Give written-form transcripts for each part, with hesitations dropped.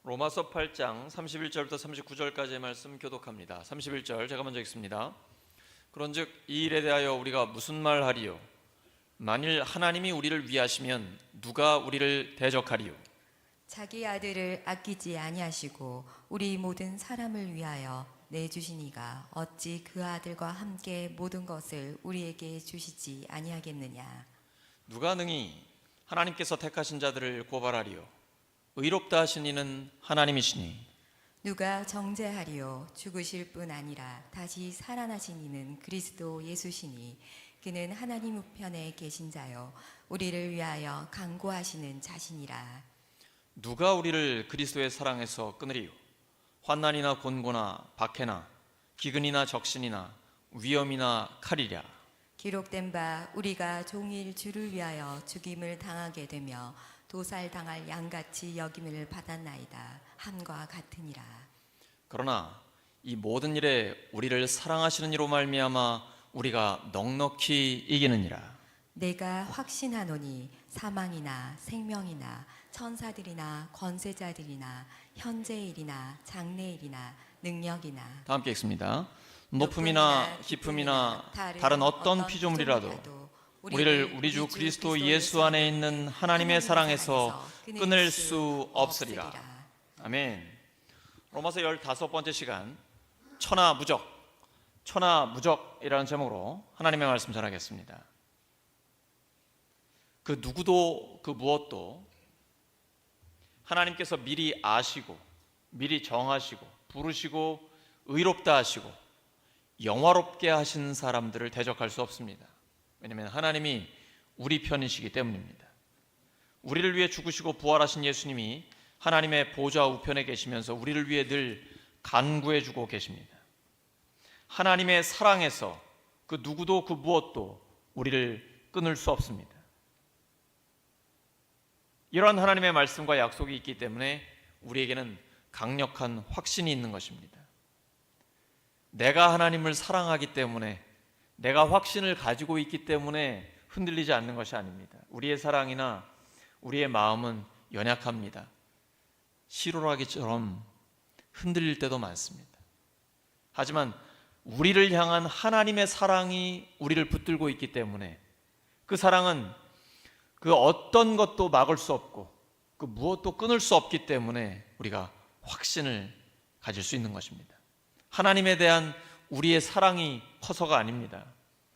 로마서 8장 31절부터 39절까지의 말씀 교독합니다. 31절 제가 먼저 읽습니다. 그런즉 이 일에 대하여 우리가 무슨 말하리요? 만일 하나님이 우리를 위하시면 누가 우리를 대적하리요? 자기 아들을 아끼지 아니하시고 우리 모든 사람을 위하여 내주시니가 어찌 그 아들과 함께 모든 것을 우리에게 주시지 아니하겠느냐? 누가 능히 하나님께서 택하신 자들을 고발하리요? 의롭다 하신 이는 하나님이시니 누가 정죄하리요? 죽으실 뿐 아니라 다시 살아나신 이는 그리스도 예수시니 그는 하나님 우편에 계신 자요 우리를 위하여 간구하시는 자신이라. 누가 우리를 그리스도의 사랑에서 끊으리요? 환난이나 곤고나 박해나 기근이나 적신이나 위험이나 칼이랴. 기록된 바 우리가 종일 주를 위하여 죽임을 당하게 되며 도살당할 양같이 여김을 받았나이다 함과 같으니라. 그러나 이 모든 일에 우리를 사랑하시는 이로 말미암아 우리가 넉넉히 이기느니라. 내가 확신하노니 사망이나 생명이나 천사들이나 권세자들이나 현재의 일이나 장래의 일이나 능력이나 다 함께 읽습니다. 높음이나 깊음이나 다른 어떤 피조물이라도 우리를 우리 주 그리스도 예수 안에 있는 하나님의 사랑에서 끊을 수 없으리라. 아멘. 로마서 15번째 시간 천하무적이라는 제목으로 하나님의 말씀 전하겠습니다. 그 누구도 그 무엇도 하나님께서 미리 아시고 미리 정하시고 부르시고 의롭다 하시고 영화롭게 하신 사람들을 대적할 수 없습니다. 왜냐하면 하나님이 우리 편이시기 때문입니다. 우리를 위해 죽으시고 부활하신 예수님이 하나님의 보좌 우편에 계시면서 우리를 위해 늘 간구해 주고 계십니다. 하나님의 사랑에서 그 누구도 그 무엇도 우리를 끊을 수 없습니다. 이러한 하나님의 말씀과 약속이 있기 때문에 우리에게는 강력한 확신이 있는 것입니다. 내가 하나님을 사랑하기 때문에, 내가 확신을 가지고 있기 때문에 흔들리지 않는 것이 아닙니다. 우리의 사랑이나 우리의 마음은 연약합니다. 시로라기처럼 흔들릴 때도 많습니다. 하지만 우리를 향한 하나님의 사랑이 우리를 붙들고 있기 때문에 그 사랑은 그 어떤 것도 막을 수 없고 그 무엇도 끊을 수 없기 때문에 우리가 확신을 가질 수 있는 것입니다. 하나님에 대한 우리의 사랑이 커서가 아닙니다.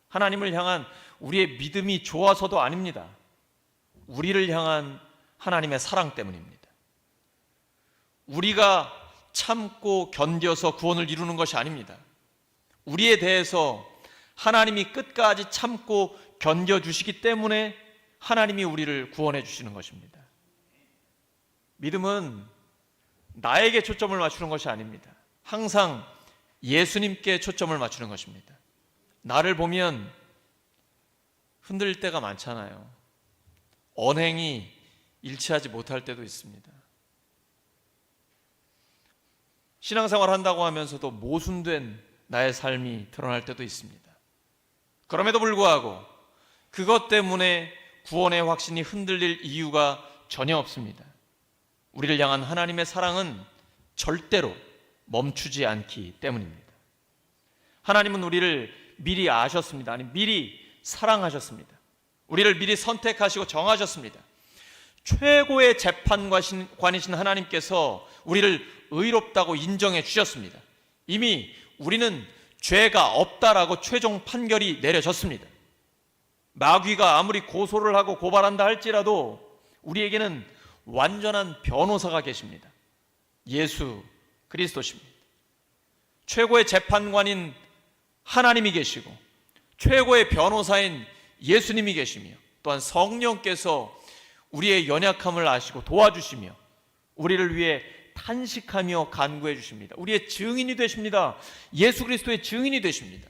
하나님을 향한 우리의 믿음이 좋아서도 아닙니다. 우리를 향한 하나님의 사랑 때문입니다. 우리가 참고 견뎌서 구원을 이루는 것이 아닙니다. 우리에 대해서 하나님이 끝까지 참고 견뎌주시기 때문에 하나님이 우리를 구원해 주시는 것입니다. 믿음은 나에게 초점을 맞추는 것이 아닙니다. 항상 예수님께 초점을 맞추는 것입니다. 나를 보면 흔들릴 때가 많잖아요. 언행이 일치하지 못할 때도 있습니다. 신앙생활 한다고 하면서도 모순된 나의 삶이 드러날 때도 있습니다. 그럼에도 불구하고 그것 때문에 구원의 확신이 흔들릴 이유가 전혀 없습니다. 우리를 향한 하나님의 사랑은 절대로 멈추지 않기 때문입니다. 하나님은 우리를 미리 아셨습니다. 아니, 미리 사랑하셨습니다. 우리를 미리 선택하시고 정하셨습니다. 최고의 재판관이신 하나님께서 우리를 의롭다고 인정해 주셨습니다. 이미 우리는 죄가 없다라고 최종 판결이 내려졌습니다. 마귀가 아무리 고소를 하고 고발한다 할지라도 우리에게는 완전한 변호사가 계십니다. 예수 그리스도십니다. 최고의 재판관인 하나님이 계시고 최고의 변호사인 예수님이 계시며 또한 성령께서 우리의 연약함을 아시고 도와주시며 우리를 위해 탄식하며 간구해 주십니다. 우리의 증인이 되십니다. 예수 그리스도의 증인이 되십니다.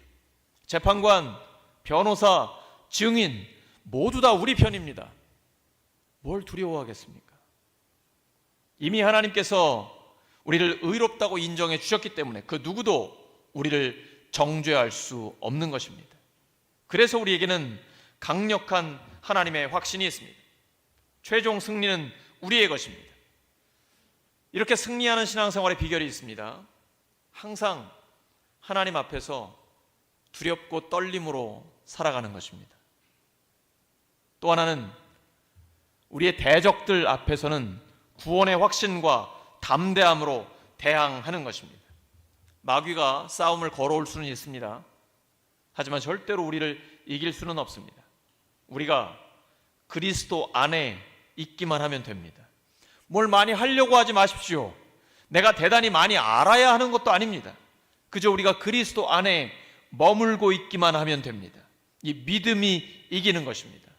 재판관, 변호사, 증인 모두 다 우리 편입니다. 뭘 두려워하겠습니까? 이미 하나님께서 우리를 의롭다고 인정해 주셨기 때문에 그 누구도 우리를 정죄할 수 없는 것입니다. 그래서 우리에게는 강력한 하나님의 확신이 있습니다. 최종 승리는 우리의 것입니다. 이렇게 승리하는 신앙생활의 비결이 있습니다. 항상 하나님 앞에서 두렵고 떨림으로 살아가는 것입니다. 또 하나는 우리의 대적들 앞에서는 구원의 확신과 담대함으로 대항하는 것입니다. 마귀가 싸움을 걸어올 수는 있습니다. 하지만 절대로 우리를 이길 수는 없습니다. 우리가 그리스도 안에 있기만 하면 됩니다. 뭘 많이 하려고 하지 마십시오. 내가 대단히 많이 알아야 하는 것도 아닙니다. 그저 우리가 그리스도 안에 머물고 있기만 하면 됩니다. 이 믿음이 이기는 것입니다.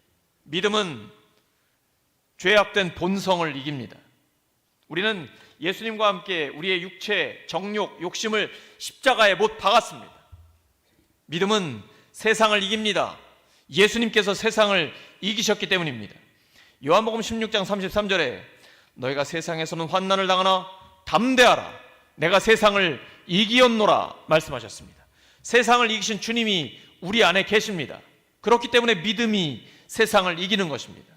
믿음은 죄악된 본성을 이깁니다. 우리는 예수님과 함께 우리의 육체, 정욕, 욕심을 십자가에 못 박았습니다. 믿음은 세상을 이깁니다. 예수님께서 세상을 이기셨기 때문입니다. 요한복음 16장 33절에 너희가 세상에서는 환난을 당하나 담대하라 내가 세상을 이기었노라 말씀하셨습니다. 세상을 이기신 주님이 우리 안에 계십니다. 그렇기 때문에 믿음이 세상을 이기는 것입니다.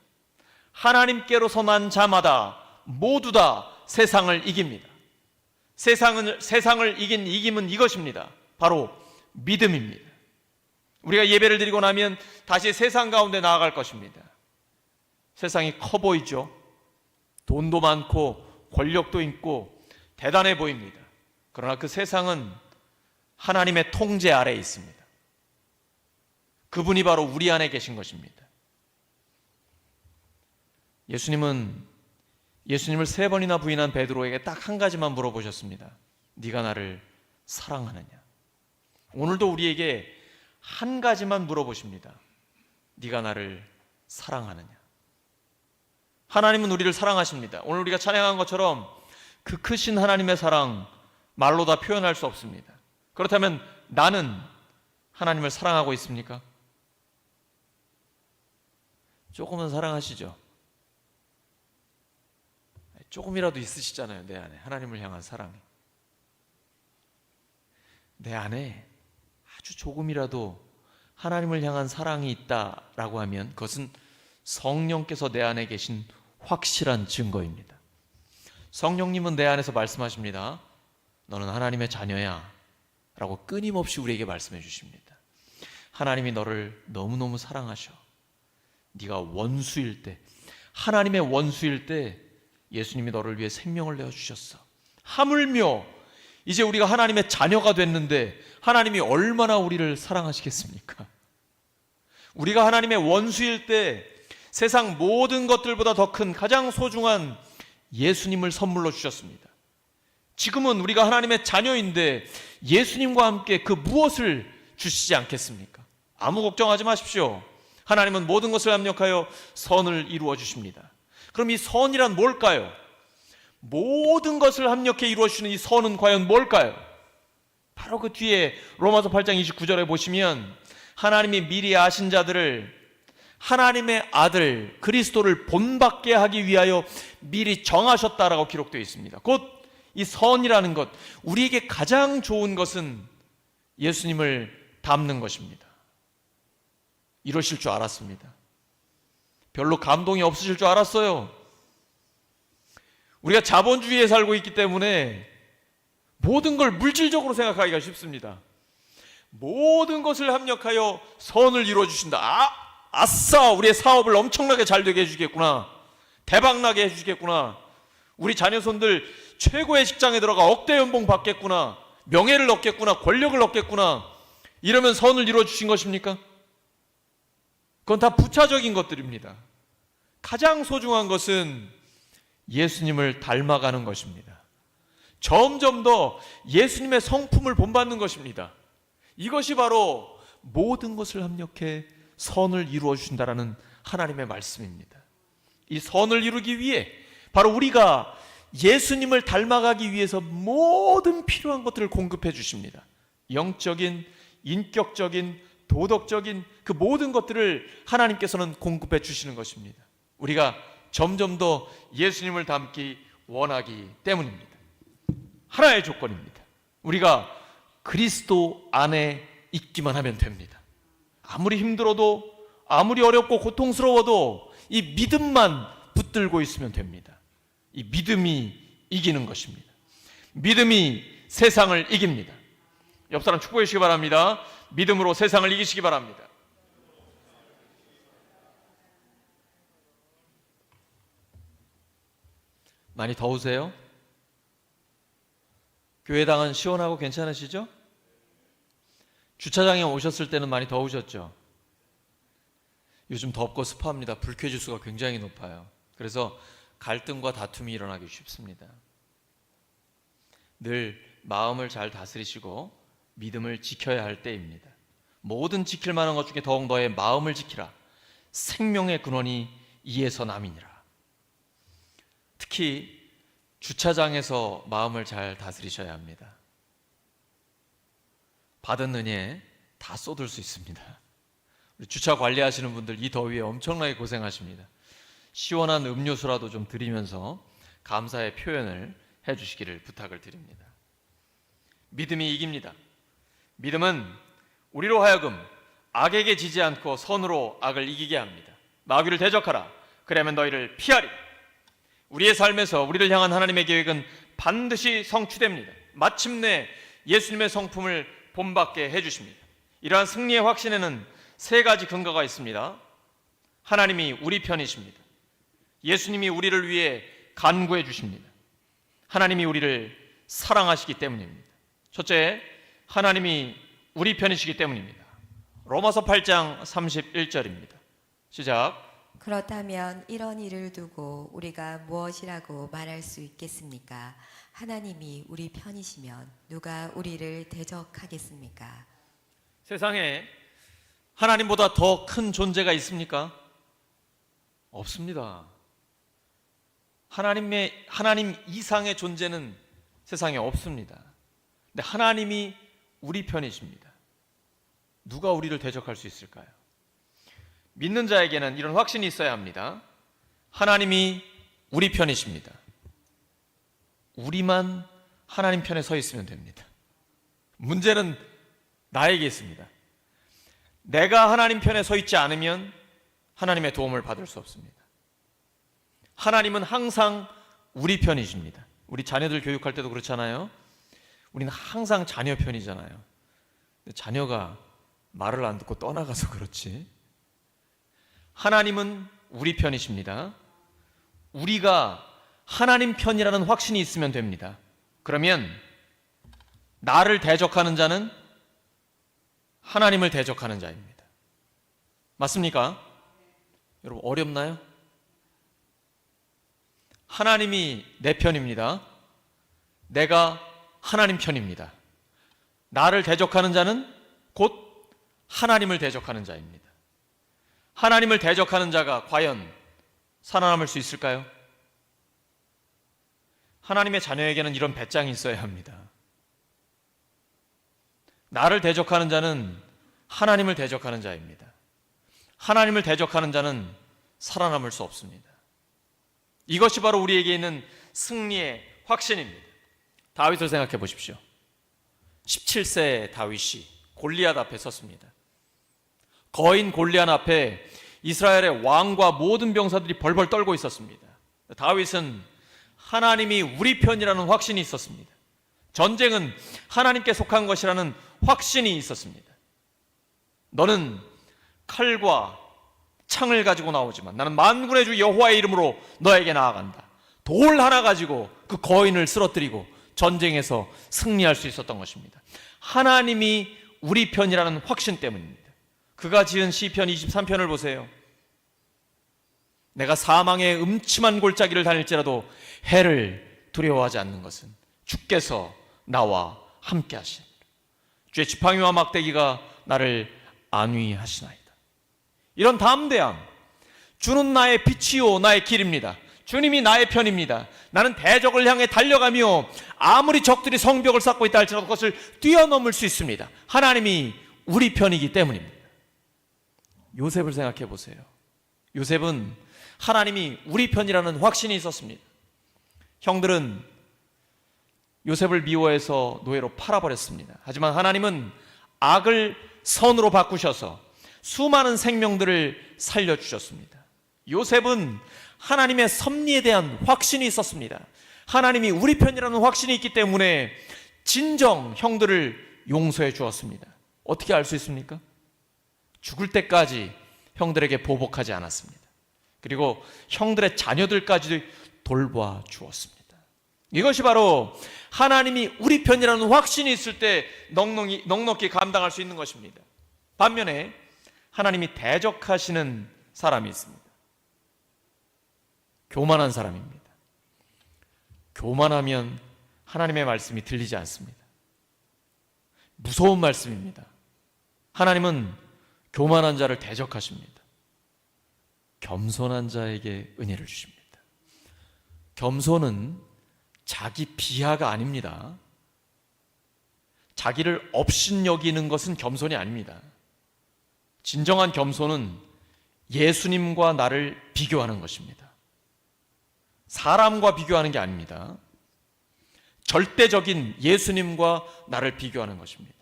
하나님께로서 난 자마다 모두 다 세상을 이깁니다. 세상을 이긴 이김은 이것입니다. 바로 믿음입니다. 우리가 예배를 드리고 나면 다시 세상 가운데 나아갈 것입니다. 세상이 커 보이죠. 돈도 많고 권력도 있고 대단해 보입니다. 그러나 그 세상은 하나님의 통제 아래에 있습니다. 그분이 바로 우리 안에 계신 것입니다. 예수님을 3번이나 부인한 베드로에게 딱 한 가지만 물어보셨습니다. 네가 나를 사랑하느냐? 오늘도 우리에게 한 가지만 물어보십니다. 네가 나를 사랑하느냐? 하나님은 우리를 사랑하십니다. 오늘 우리가 찬양한 것처럼 그 크신 하나님의 사랑 말로 다 표현할 수 없습니다. 그렇다면 나는 하나님을 사랑하고 있습니까? 조금은 사랑하시죠? 조금이라도 있으시잖아요. 내 안에 하나님을 향한 사랑이. 내 안에 아주 조금이라도 하나님을 향한 사랑이 있다라고 하면 그것은 성령께서 내 안에 계신 확실한 증거입니다. 성령님은 내 안에서 말씀하십니다. 너는 하나님의 자녀야 라고 끊임없이 우리에게 말씀해 주십니다. 하나님이 너를 너무너무 사랑하셔. 네가 원수일 때, 하나님의 원수일 때 예수님이 너를 위해 생명을 내어주셨어. 하물며 이제 우리가 하나님의 자녀가 됐는데 하나님이 얼마나 우리를 사랑하시겠습니까? 우리가 하나님의 원수일 때 세상 모든 것들보다 더 큰 가장 소중한 예수님을 선물로 주셨습니다. 지금은 우리가 하나님의 자녀인데 예수님과 함께 그 무엇을 주시지 않겠습니까? 아무 걱정하지 마십시오. 하나님은 모든 것을 합력하여 선을 이루어 주십니다. 그럼 이 선이란 뭘까요? 모든 것을 합력해 이루어 주시는 이 선은 과연 뭘까요? 바로 그 뒤에 로마서 8장 29절에 보시면 하나님이 미리 아신 자들을 하나님의 아들 그리스도를 본받게 하기 위하여 미리 정하셨다라고 기록되어 있습니다. 곧 이 선이라는 것, 우리에게 가장 좋은 것은 예수님을 닮는 것입니다. 이러실 줄 알았습니다. 별로 감동이 없으실 줄 알았어요. 우리가 자본주의에 살고 있기 때문에 모든 걸 물질적으로 생각하기가 쉽습니다. 모든 것을 합력하여 선을 이루어주신다. 아싸, 우리의 사업을 엄청나게 잘 되게 해주겠구나. 대박나게 해주겠구나. 우리 자녀손들 최고의 직장에 들어가 억대 연봉 받겠구나. 명예를 얻겠구나. 권력을 얻겠구나. 이러면 선을 이루어주신 것입니까? 그건 다 부차적인 것들입니다. 가장 소중한 것은 예수님을 닮아가는 것입니다. 점점 더 예수님의 성품을 본받는 것입니다. 이것이 바로 모든 것을 합력해 선을 이루어 주신다라는 하나님의 말씀입니다. 이 선을 이루기 위해 바로 우리가 예수님을 닮아가기 위해서 모든 필요한 것들을 공급해 주십니다. 영적인, 인격적인, 도덕적인 그 모든 것들을 하나님께서는 공급해 주시는 것입니다. 우리가 점점 더 예수님을 닮기 원하기 때문입니다. 하나의 조건입니다. 우리가 그리스도 안에 있기만 하면 됩니다. 아무리 힘들어도, 아무리 어렵고 고통스러워도 이 믿음만 붙들고 있으면 됩니다. 이 믿음이 이기는 것입니다. 믿음이 세상을 이깁니다. 옆 사람 축복해 주시기 바랍니다. 믿음으로 세상을 이기시기 바랍니다. 많이 더우세요? 교회당은 시원하고 괜찮으시죠? 주차장에 오셨을 때는 많이 더우셨죠? 요즘 덥고 습합니다. 불쾌지수가 굉장히 높아요. 그래서 갈등과 다툼이 일어나기 쉽습니다. 늘 마음을 잘 다스리시고 믿음을 지켜야 할 때입니다. 모든 지킬 만한 것 중에 더욱 너의 마음을 지키라. 생명의 근원이 이에서 남이니라. 특히 주차장에서 마음을 잘 다스리셔야 합니다. 받은 은혜 다 쏟을 수 있습니다. 우리 주차 관리하시는 분들 이 더위에 엄청나게 고생하십니다. 시원한 음료수라도 좀 드리면서 감사의 표현을 해주시기를 부탁을 드립니다. 믿음이 이깁니다. 믿음은 우리로 하여금 악에게 지지 않고 선으로 악을 이기게 합니다. 마귀를 대적하라. 그러면 너희를 피하리. 우리의 삶에서 우리를 향한 하나님의 계획은 반드시 성취됩니다. 마침내 예수님의 성품을 본받게 해주십니다. 이러한 승리의 확신에는 세 가지 근거가 있습니다. 하나님이 우리 편이십니다. 예수님이 우리를 위해 간구해 주십니다. 하나님이 우리를 사랑하시기 때문입니다. 첫째, 하나님이 우리 편이시기 때문입니다. 로마서 8장 31절입니다. 시작. 그렇다면 이런 일을 두고 우리가 무엇이라고 말할 수 있겠습니까? 하나님이 우리 편이시면 누가 우리를 대적하겠습니까? 세상에 하나님보다 더 큰 존재가 있습니까? 없습니다. 하나님 이상의 존재는 세상에 없습니다. 근데 하나님이 우리 편이십니다. 누가 우리를 대적할 수 있을까요? 믿는 자에게는 이런 확신이 있어야 합니다. 하나님이 우리 편이십니다. 우리만 하나님 편에 서 있으면 됩니다. 문제는 나에게 있습니다. 내가 하나님 편에 서 있지 않으면 하나님의 도움을 받을 수 없습니다. 하나님은 항상 우리 편이십니다. 우리 자녀들 교육할 때도 그렇잖아요. 우리는 항상 자녀 편이잖아요. 자녀가 말을 안 듣고 떠나가서 그렇지. 하나님은 우리 편이십니다. 우리가 하나님 편이라는 확신이 있으면 됩니다. 그러면 나를 대적하는 자는 하나님을 대적하는 자입니다. 맞습니까? 여러분 어렵나요? 하나님이 내 편입니다. 내가 하나님 편입니다. 나를 대적하는 자는 곧 하나님을 대적하는 자입니다. 하나님을 대적하는 자가 과연 살아남을 수 있을까요? 하나님의 자녀에게는 이런 배짱이 있어야 합니다. 나를 대적하는 자는 하나님을 대적하는 자입니다. 하나님을 대적하는 자는 살아남을 수 없습니다. 이것이 바로 우리에게 있는 승리의 확신입니다. 다윗을 생각해 보십시오. 17세 다윗이 골리앗 앞에 섰습니다. 거인 골리앗 앞에 이스라엘의 왕과 모든 병사들이 벌벌 떨고 있었습니다. 다윗은 하나님이 우리 편이라는 확신이 있었습니다. 전쟁은 하나님께 속한 것이라는 확신이 있었습니다. 너는 칼과 창을 가지고 나오지만 나는 만군의 주 여호와의 이름으로 너에게 나아간다. 돌 하나 가지고 그 거인을 쓰러뜨리고 전쟁에서 승리할 수 있었던 것입니다. 하나님이 우리 편이라는 확신 때문입니다. 그가 지은 시편 23편을 보세요. 내가 사망의 음침한 골짜기를 다닐지라도 해를 두려워하지 않는 것은 주께서 나와 함께 하신 주의 지팡이와 막대기가 나를 안위하시나이다. 이런 담대함, 주는 나의 빛이요 나의 길입니다. 주님이 나의 편입니다. 나는 대적을 향해 달려가며 아무리 적들이 성벽을 쌓고 있다 할지라도 그것을 뛰어넘을 수 있습니다. 하나님이 우리 편이기 때문입니다. 요셉을 생각해 보세요. 요셉은 하나님이 우리 편이라는 확신이 있었습니다. 형들은 요셉을 미워해서 노예로 팔아버렸습니다. 하지만 하나님은 악을 선으로 바꾸셔서 수많은 생명들을 살려주셨습니다. 요셉은 하나님의 섭리에 대한 확신이 있었습니다. 하나님이 우리 편이라는 확신이 있기 때문에 진정 형들을 용서해 주었습니다. 어떻게 알 수 있습니까? 죽을 때까지 형들에게 보복하지 않았습니다. 그리고 형들의 자녀들까지 돌봐 주었습니다. 이것이 바로 하나님이 우리 편이라는 확신이 있을 때 넉넉히 감당할 수 있는 것입니다. 반면에 하나님이 대적하시는 사람이 있습니다. 교만한 사람입니다. 교만하면 하나님의 말씀이 들리지 않습니다. 무서운 말씀입니다. 하나님은 교만한 자를 대적하십니다. 겸손한 자에게 은혜를 주십니다. 겸손은 자기 비하가 아닙니다. 자기를 업신여기는 것은 겸손이 아닙니다. 진정한 겸손은 예수님과 나를 비교하는 것입니다. 사람과 비교하는 게 아닙니다. 절대적인 예수님과 나를 비교하는 것입니다.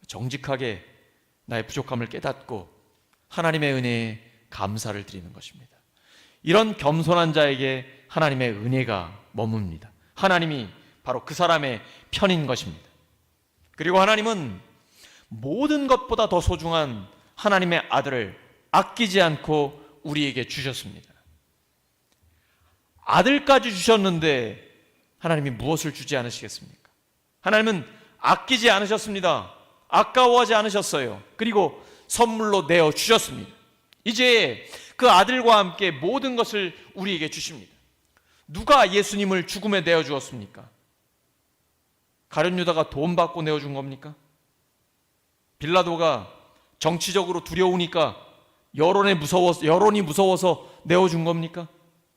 정직하게 나의 부족함을 깨닫고 하나님의 은혜에 감사를 드리는 것입니다. 이런 겸손한 자에게 하나님의 은혜가 머뭅니다. 하나님이 바로 그 사람의 편인 것입니다. 그리고 하나님은 모든 것보다 더 소중한 하나님의 아들을 아끼지 않고 우리에게 주셨습니다. 아들까지 주셨는데 하나님이 무엇을 주지 않으시겠습니까? 하나님은 아끼지 않으셨습니다. 아까워하지 않으셨어요. 그리고 선물로 내어 주셨습니다. 이제 그 아들과 함께 모든 것을 우리에게 주십니다. 누가 예수님을 죽음에 내어 주었습니까? 가룟 유다가 돈 받고 내어 준 겁니까? 빌라도가 정치적으로 두려우니까 여론이 무서워서 내어 준 겁니까?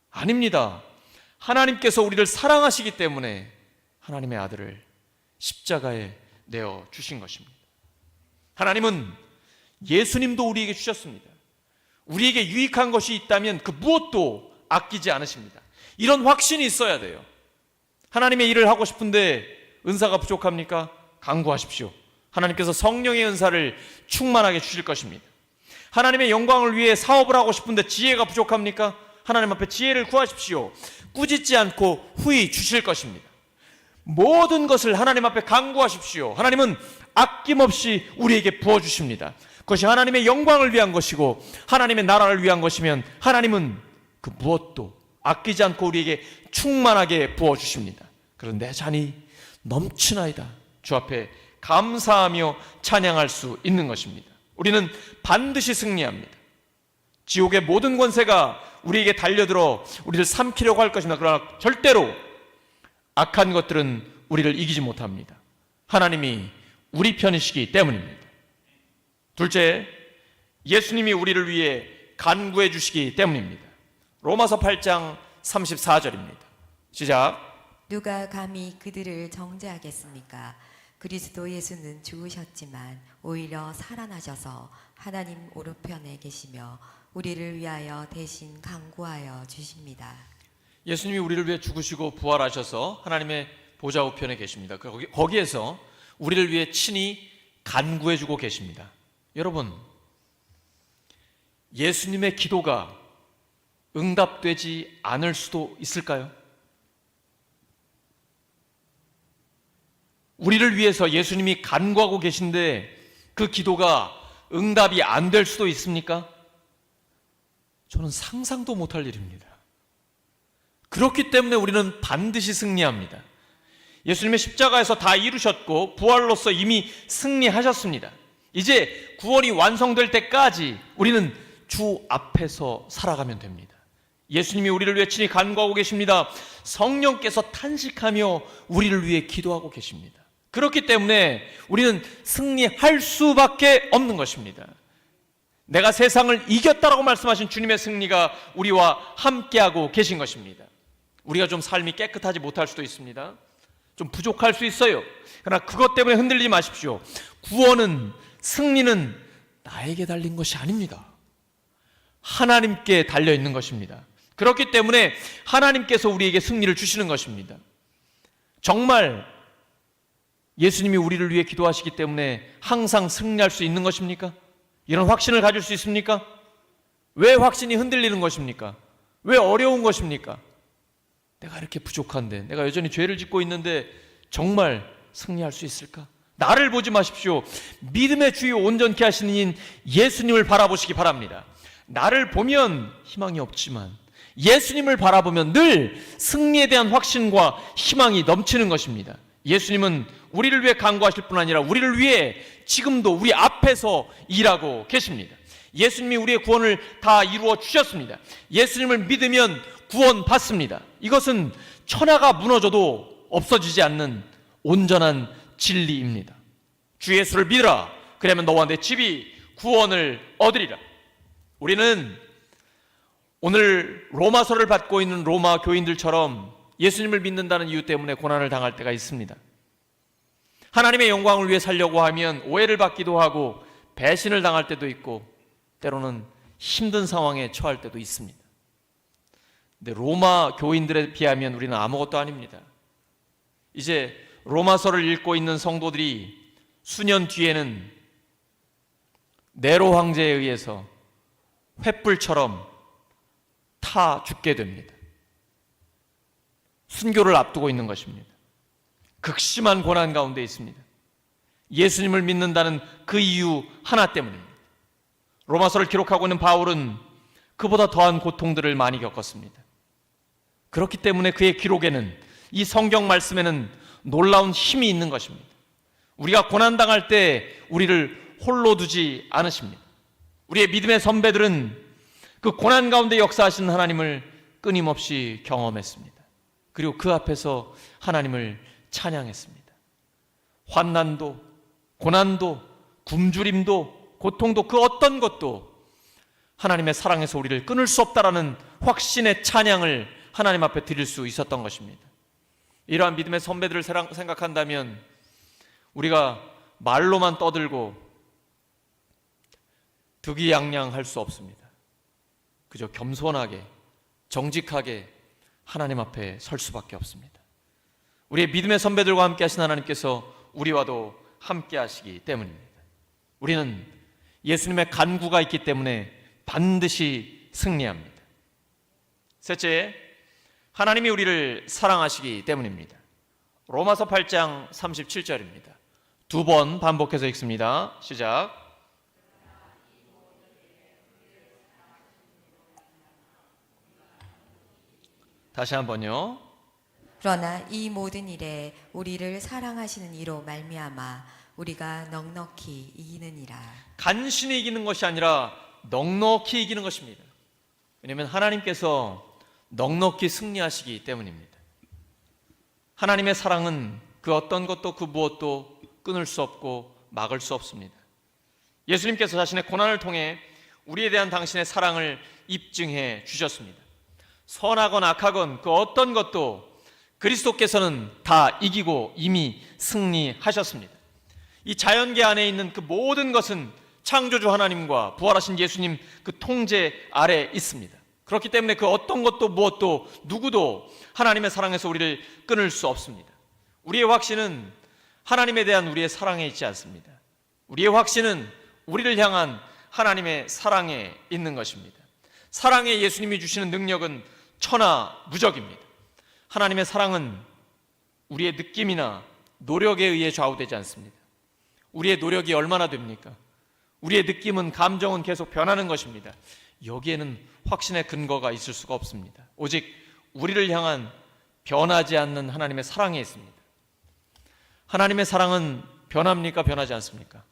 아닙니다. 하나님께서 우리를 사랑하시기 때문에 하나님의 아들을 십자가에 내어 주신 것입니다. 하나님은 예수님도 우리에게 주셨습니다. 우리에게 유익한 것이 있다면 그 무엇도 아끼지 않으십니다. 이런 확신이 있어야 돼요. 하나님의 일을 하고 싶은데 은사가 부족합니까? 간구하십시오. 하나님께서 성령의 은사를 충만하게 주실 것입니다. 하나님의 영광을 위해 사업을 하고 싶은데 지혜가 부족합니까? 하나님 앞에 지혜를 구하십시오. 꾸짖지 않고 후히 주실 것입니다. 모든 것을 하나님 앞에 간구하십시오. 하나님은 아낌없이 우리에게 부어주십니다. 그것이 하나님의 영광을 위한 것이고 하나님의 나라를 위한 것이면 하나님은 그 무엇도 아끼지 않고 우리에게 충만하게 부어주십니다. 그런데 내 잔이 넘치나이다. 주 앞에 감사하며 찬양할 수 있는 것입니다. 우리는 반드시 승리합니다. 지옥의 모든 권세가 우리에게 달려들어 우리를 삼키려고 할 것입니다. 그러나 절대로 악한 것들은 우리를 이기지 못합니다. 하나님이 우리 편이시기 때문입니다. 둘째, 예수님이 우리를 위해 간구해 주시기 때문입니다. 로마서 8장 34절입니다. 시작. 누가 감히 그들을 정죄하겠습니까? 그리스도 예수는 죽으셨지만 오히려 살아나셔서 하나님 오른편에 계시며 우리를 위하여 대신 간구하여 주십니다. 예수님이 우리를 위해 죽으시고 부활하셔서 하나님의 보좌 우편에 계십니다. 거기에서 우리를 위해 친히 간구해 주고 계십니다. 여러분, 예수님의 기도가 응답되지 않을 수도 있을까요? 우리를 위해서 예수님이 간구하고 계신데 그 기도가 응답이 안 될 수도 있습니까? 저는 상상도 못할 일입니다. 그렇기 때문에 우리는 반드시 승리합니다. 예수님의 십자가에서 다 이루셨고 부활로서 이미 승리하셨습니다. 이제 구원이 완성될 때까지 우리는 주 앞에서 살아가면 됩니다. 예수님이 우리를 위해 친히 간구하고 계십니다. 성령께서 탄식하며 우리를 위해 기도하고 계십니다. 그렇기 때문에 우리는 승리할 수밖에 없는 것입니다. 내가 세상을 이겼다라고 말씀하신 주님의 승리가 우리와 함께하고 계신 것입니다. 우리가 좀 삶이 깨끗하지 못할 수도 있습니다. 좀 부족할 수 있어요. 그러나 그것 때문에 흔들리지 마십시오. 구원은, 승리는 나에게 달린 것이 아닙니다. 하나님께 달려있는 것입니다. 그렇기 때문에 하나님께서 우리에게 승리를 주시는 것입니다. 정말 예수님이 우리를 위해 기도하시기 때문에 항상 승리할 수 있는 것입니까? 이런 확신을 가질 수 있습니까? 왜 확신이 흔들리는 것입니까? 왜 어려운 것입니까? 내가 이렇게 부족한데, 내가 여전히 죄를 짓고 있는데 정말 승리할 수 있을까? 나를 보지 마십시오. 믿음의 주요 온전케 하시는 이인 예수님을 바라보시기 바랍니다. 나를 보면 희망이 없지만 예수님을 바라보면 늘 승리에 대한 확신과 희망이 넘치는 것입니다. 예수님은 우리를 위해 간구하실 뿐 아니라 우리를 위해 지금도 우리 앞에서 일하고 계십니다. 예수님이 우리의 구원을 다 이루어 주셨습니다. 예수님을 믿으면 구원 받습니다. 이것은 천하가 무너져도 없어지지 않는 온전한 진리입니다. 주 예수를 믿으라. 그러면 너와 내 집이 구원을 얻으리라. 우리는 오늘 로마서를 받고 있는 로마 교인들처럼 예수님을 믿는다는 이유 때문에 고난을 당할 때가 있습니다. 하나님의 영광을 위해 살려고 하면 오해를 받기도 하고 배신을 당할 때도 있고 때로는 힘든 상황에 처할 때도 있습니다. 근데 로마 교인들에 비하면 우리는 아무것도 아닙니다. 이제 로마서를 읽고 있는 성도들이 수년 뒤에는 네로 황제에 의해서 횃불처럼 타 죽게 됩니다. 순교를 앞두고 있는 것입니다. 극심한 고난 가운데 있습니다. 예수님을 믿는다는 그 이유 하나 때문입니다. 로마서를 기록하고 있는 바울은 그보다 더한 고통들을 많이 겪었습니다. 그렇기 때문에 그의 기록에는, 이 성경 말씀에는 놀라운 힘이 있는 것입니다. 우리가 고난당할 때 우리를 홀로 두지 않으십니다. 우리의 믿음의 선배들은 그 고난 가운데 역사하시는 하나님을 끊임없이 경험했습니다. 그리고 그 앞에서 하나님을 찬양했습니다. 환난도, 고난도, 굶주림도, 고통도, 그 어떤 것도 하나님의 사랑에서 우리를 끊을 수 없다라는 확신의 찬양을 하나님 앞에 드릴 수 있었던 것입니다. 이러한 믿음의 선배들을 생각한다면 우리가 말로만 떠들고 득이양양할 수 없습니다. 그저 겸손하게, 정직하게 하나님 앞에 설 수밖에 없습니다. 우리의 믿음의 선배들과 함께 하신 하나님께서 우리와도 함께 하시기 때문입니다. 우리는 예수님의 간구가 있기 때문에 반드시 승리합니다. 셋째, 하나님이 우리를 사랑하시기 때문입니다. 로마서 8장 37절입니다. 두 번 반복해서 읽습니다. 시작. 다시 한번요. 그러나 이 모든 일에 우리를 사랑하시는 이로 말미암아 우리가 넉넉히 이기느니라. 간신히 이기는 것이 아니라 넉넉히 이기는 것입니다. 왜냐하면 하나님께서 넉넉히 승리하시기 때문입니다. 하나님의 사랑은 그 어떤 것도 그 무엇도 끊을 수 없고 막을 수 없습니다. 예수님께서 자신의 고난을 통해 우리에 대한 당신의 사랑을 입증해 주셨습니다. 선하건 악하건 그 어떤 것도 그리스도께서는 다 이기고 이미 승리하셨습니다. 이 자연계 안에 있는 그 모든 것은 창조주 하나님과 부활하신 예수님 그 통제 아래 있습니다. 그렇기 때문에 그 어떤 것도 무엇도 누구도 하나님의 사랑에서 우리를 끊을 수 없습니다. 우리의 확신은 하나님에 대한 우리의 사랑에 있지 않습니다. 우리의 확신은 우리를 향한 하나님의 사랑에 있는 것입니다. 사랑에 예수님이 주시는 능력은 천하무적입니다. 하나님의 사랑은 우리의 느낌이나 노력에 의해 좌우되지 않습니다. 우리의 노력이 얼마나 됩니까? 우리의 느낌은, 감정은 계속 변하는 것입니다. 여기에는 확신의 근거가 있을 수가 없습니다. 오직 우리를 향한 변하지 않는 하나님의 사랑에 있습니다. 하나님의 사랑은 변합니까? 변하지 않습니까?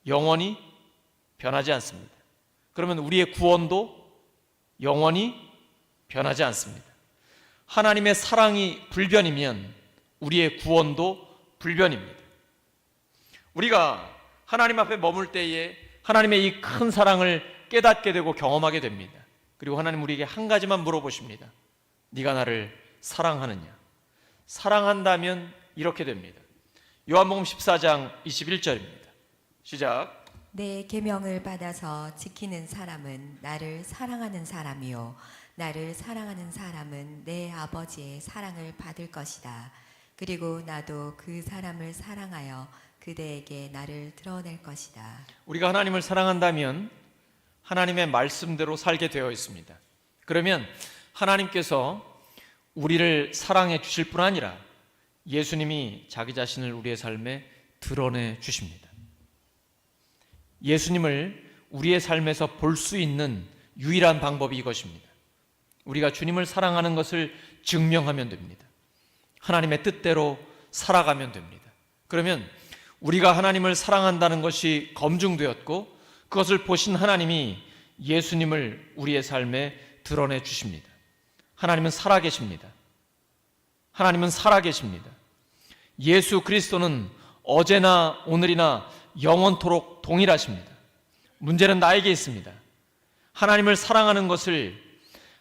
영원히 변하지 않습니다. 그러면 우리의 구원도 영원히 변하지 않습니다. 하나님의 사랑이 불변이면 우리의 구원도 불변입니다. 우리가 하나님 앞에 머물 때에 하나님의 이 큰 사랑을 깨닫게 되고 경험하게 됩니다. 그리고 하나님 우리에게 한 가지만 물어보십니다. 네가 나를 사랑하느냐? 사랑한다면 이렇게 됩니다. 요한복음 14장 21절입니다. 시작. 내 계명을 받아서 지키는 사람은 나를 사랑하는 사람이요 나를 사랑하는 사람은 내 아버지의 사랑을 받을 것이다. 그리고 나도 그 사람을 사랑하여 그대에게 나를 드러낼 것이다. 우리가 하나님을 사랑한다면 하나님의 말씀대로 살게 되어 있습니다. 그러면 하나님께서 우리를 사랑해 주실 뿐 아니라 예수님이 자기 자신을 우리의 삶에 드러내 주십니다. 예수님을 우리의 삶에서 볼 수 있는 유일한 방법이 이것입니다. 우리가 주님을 사랑하는 것을 증명하면 됩니다. 하나님의 뜻대로 살아가면 됩니다. 그러면 우리가 하나님을 사랑한다는 것이 검증되었고 그것을 보신 하나님이 예수님을 우리의 삶에 드러내 주십니다. 하나님은 살아계십니다. 하나님은 살아계십니다. 예수 그리스도는 어제나 오늘이나 영원토록 동일하십니다. 문제는 나에게 있습니다. 하나님을 사랑하는 것을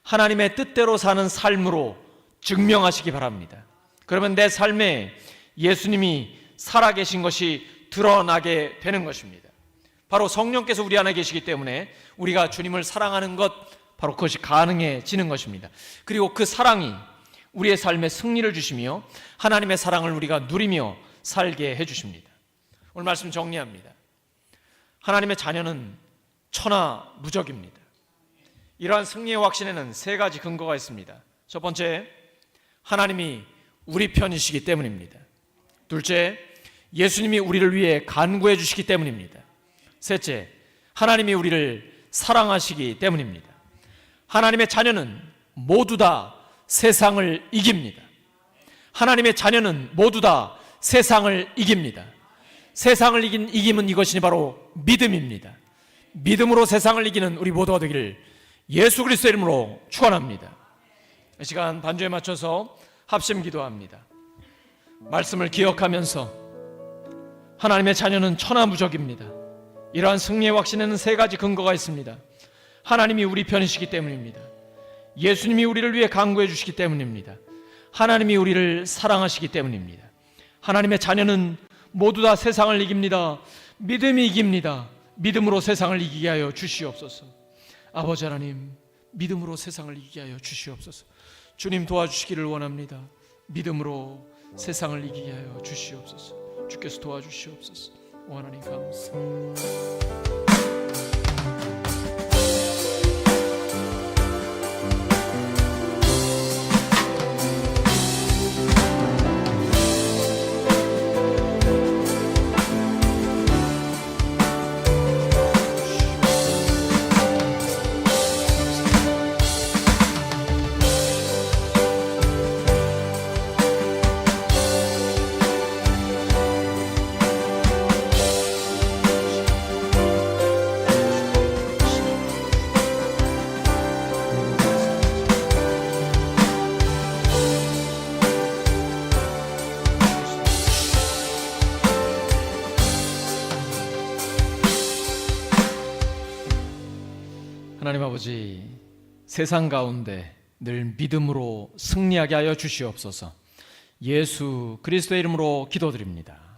하나님의 뜻대로 사는 삶으로 증명하시기 바랍니다. 그러면 내 삶에 예수님이 살아계신 것이 드러나게 되는 것입니다. 바로 성령께서 우리 안에 계시기 때문에 우리가 주님을 사랑하는 것, 바로 그것이 가능해지는 것입니다. 그리고 그 사랑이 우리의 삶에 승리를 주시며 하나님의 사랑을 우리가 누리며 살게 해주십니다. 오늘 말씀 정리합니다. 하나님의 자녀는 천하무적입니다. 이러한 승리의 확신에는 세 가지 근거가 있습니다. 첫 번째, 하나님이 우리 편이시기 때문입니다. 둘째, 예수님이 우리를 위해 간구해 주시기 때문입니다. 셋째, 하나님이 우리를 사랑하시기 때문입니다. 하나님의 자녀는 모두 다 세상을 이깁니다. 하나님의 자녀는 모두 다 세상을 이깁니다. 세상을 이김은 이것이 바로 믿음입니다. 믿음으로 세상을 이기는 우리 모두가 되기를 예수 그리스도의 이름으로 축원합니다. 이 시간 반주에 맞춰서 합심 기도합니다. 말씀을 기억하면서 하나님의 자녀는 천하무적입니다. 이러한 승리의 확신에는 세 가지 근거가 있습니다. 하나님이 우리 편이시기 때문입니다. 예수님이 우리를 위해 간구해 주시기 때문입니다. 하나님이 우리를 사랑하시기 때문입니다. 하나님의 자녀는 모두 다 세상을 이깁니다. 믿음이 이깁니다. 믿음으로 세상을 이기게 하여 주시옵소서. 아버지 하나님, 믿음으로 세상을 이기게 하여 주시옵소서. 주님 도와주시기를 원합니다. 믿음으로 세상을 이기게 하여 주시옵소서. 주께서 도와주시옵소서. 오 하나님 감사합니다. 하나님 아버지, 세상 가운데 늘 믿음으로 승리하게 하여 주시옵소서. 예수 그리스도의 이름으로 기도드립니다.